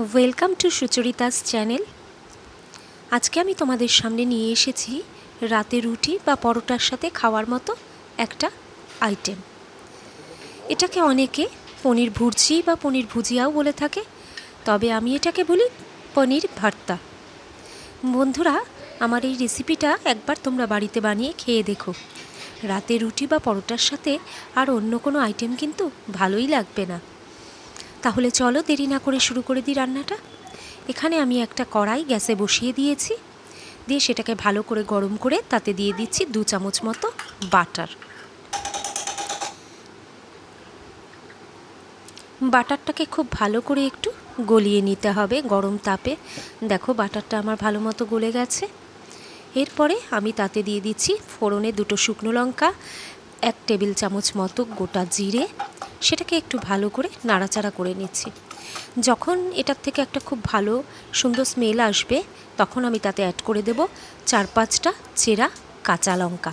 Welcome to Sucharitas channel. আজকে আমি তোমাদের সামনে নিয়ে এসেছি রাতে রুটি বা পরোটার সাথে খাওয়ার মতো একটা আইটেম। এটাকে অনেকে পনির ভুর্জি বা পনির ভুজিয়াও বলে থাকে, তবে আমি এটাকে বলি পনির ভর্তা। বন্ধুরা, আমার এই রেসিপিটা একবার তোমরা বাড়িতে বানিয়ে খেয়ে দেখো। রাতে রুটি বা পরোটার সাথে আর অন্য কোনো আইটেম কিন্তু ভালোই লাগবে না। তাহলে চলো দেরি না করে শুরু করে দিই রান্নাটা। এখানে আমি একটা কড়াই গ্যাসে বসিয়ে দিয়েছি, দিয়ে সেটাকে ভালো করে গরম করে তাতে দিয়ে দিচ্ছি 2 চামচ মতো বাটার। বাটারটাকে খুব ভালো করে একটু গলিয়ে নিতে হবে গরম তাপে। দেখো বাটারটা আমার ভালো মতো গলে গেছে। এরপরে আমি তাতে দিয়ে দিচ্ছি ফোড়নে 2 শুকনো লঙ্কা, 1 টেবিল চামচ মতো গোটা জিরে। সেটাকে একটু ভালো করে নাড়াচাড়া করে নিচ্ছি। যখন এটার থেকে একটা খুব ভালো সুন্দর স্মেল আসবে, তখন আমি তাতে অ্যাড করে দেব 4-5টা চেরা কাঁচা লঙ্কা।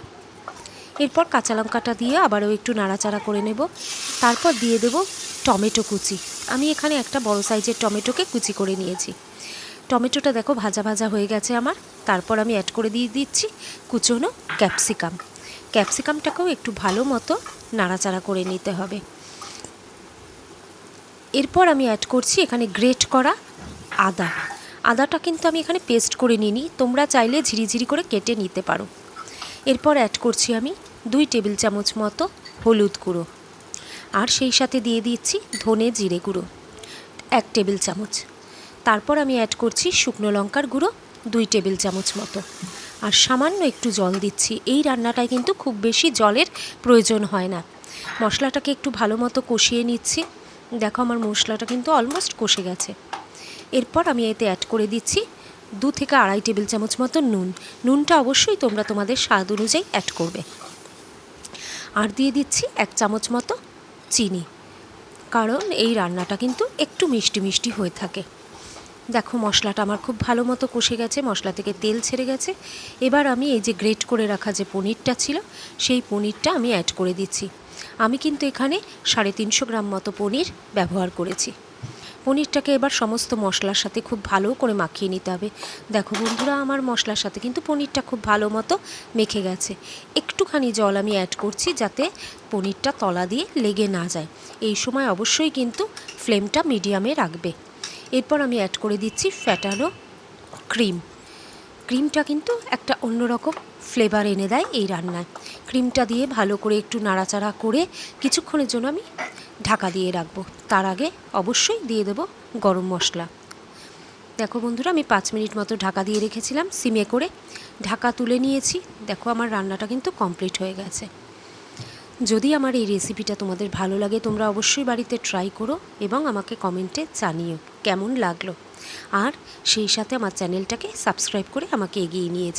এরপর কাঁচা লঙ্কাটা দিয়ে আবারও একটু নাড়াচাড়া করে নেব। তারপর দিয়ে দেব টমেটো কুচি। আমি এখানে একটা বড় সাইজের টমেটোকে কুচি করে নিয়েছি। টমেটোটা দেখো ভাজা ভাজা হয়ে গেছে আমার। তারপর আমি অ্যাড করে দিয়ে দিচ্ছি কুচনো ক্যাপসিকাম। ক্যাপসিকামটাকেও একটু ভালো মতো নাড়াচাড়া করে নিতে হবে। এরপর আমি অ্যাড করছি এখানে গ্রেট করা আদা। আদাটা কিন্তু আমি এখানে পেস্ট করে নিইনি, তোমরা চাইলে ঝিরিঝিরি করে কেটে নিতে পারো। এরপর অ্যাড করছি আমি 2 টেবিল চামচ মতো হলুদ গুঁড়ো, আর সেই সাথে দিয়ে দিচ্ছি ধনে জিরে গুঁড়ো 1 টেবিল চামচ। তারপর আমি অ্যাড করছি শুকনো লঙ্কার গুঁড়ো 2 টেবিল চামচ মতো, আর সামান্য একটু জল দিচ্ছি। এই রান্নাটায় কিন্তু খুব বেশি জলের প্রয়োজন হয় না। মশলাটাকে একটু ভালো মতো কষিয়ে নিচ্ছি। দেখো আমার মশলাটা কিন্তু অলমোস্ট কষে গেছে। এরপর আমি এতে অ্যাড করে দিচ্ছি 2 থেকে 2.5 টেবিল চামচ মতো নুন। নুনটা অবশ্যই তোমরা তোমাদের স্বাদ অনুযায়ী অ্যাড করবে। আর দিয়ে দিচ্ছি 1 চামচ মতো চিনি, কারণ এই রান্নাটা কিন্তু একটু মিষ্টি মিষ্টি হয়ে থাকে। দেখো মশলাটা আমার খুব ভালো মতো কষে গেছে, মশলা থেকে তেল ছেড়ে গেছে। এবার আমি এই যে গ্রেট করে রাখা যে পনিরটা ছিল, সেই পনিরটা আমি অ্যাড করে দিচ্ছি। আমি কিন্তু এখানে 350 গ্রাম মতো পনির ব্যবহার করেছি। পনিরটাকে এবার সমস্ত মশলার সাথে খুব ভালো করে মাখিয়ে নিতে হবে। দেখো বন্ধুরা, আমার মশলার সাথে কিন্তু পনিরটা খুব ভালো মতো মেখে গেছে। একটুখানি জল আমি অ্যাড করছি যাতে পনিরটা তলা দিয়ে লেগে না যায়। এই সময় অবশ্যই কিন্তু ফ্লেমটা মিডিয়ামে রাখবে। এরপর আমি অ্যাড করে দিচ্ছি ফ্যাটানো ক্রিম। ক্রিমটা কিন্তু একটা অন্যরকম ফ্লেভার এনে দেয় এই রান্নায়। ক্রিমটা দিয়ে ভালো করে একটু নাড়াচাড়া করে কিছুক্ষণের জন্য আমি ঢাকা দিয়ে রাখবো। তার আগে অবশ্যই দিয়ে দেব গরম মশলা। দেখো বন্ধুরা, আমি 5 মিনিট মতো ঢাকা দিয়ে রেখেছিলাম সিমে করে। ঢাকা তুলে নিয়েছি। দেখো আমার রান্নাটা কিন্তু কমপ্লিট হয়ে গেছে। যদি আমার এই রেসিপিটা তোমাদের ভালো লাগে, তোমরা অবশ্যই বাড়িতে ট্রাই করো এবং আমাকে কমেন্টে জানিও কেমন লাগলো। আর সেই সাথে আমার চ্যানেলটাকে সাবস্ক্রাইব করে আমাকে এগিয়ে নিয়ে যাও।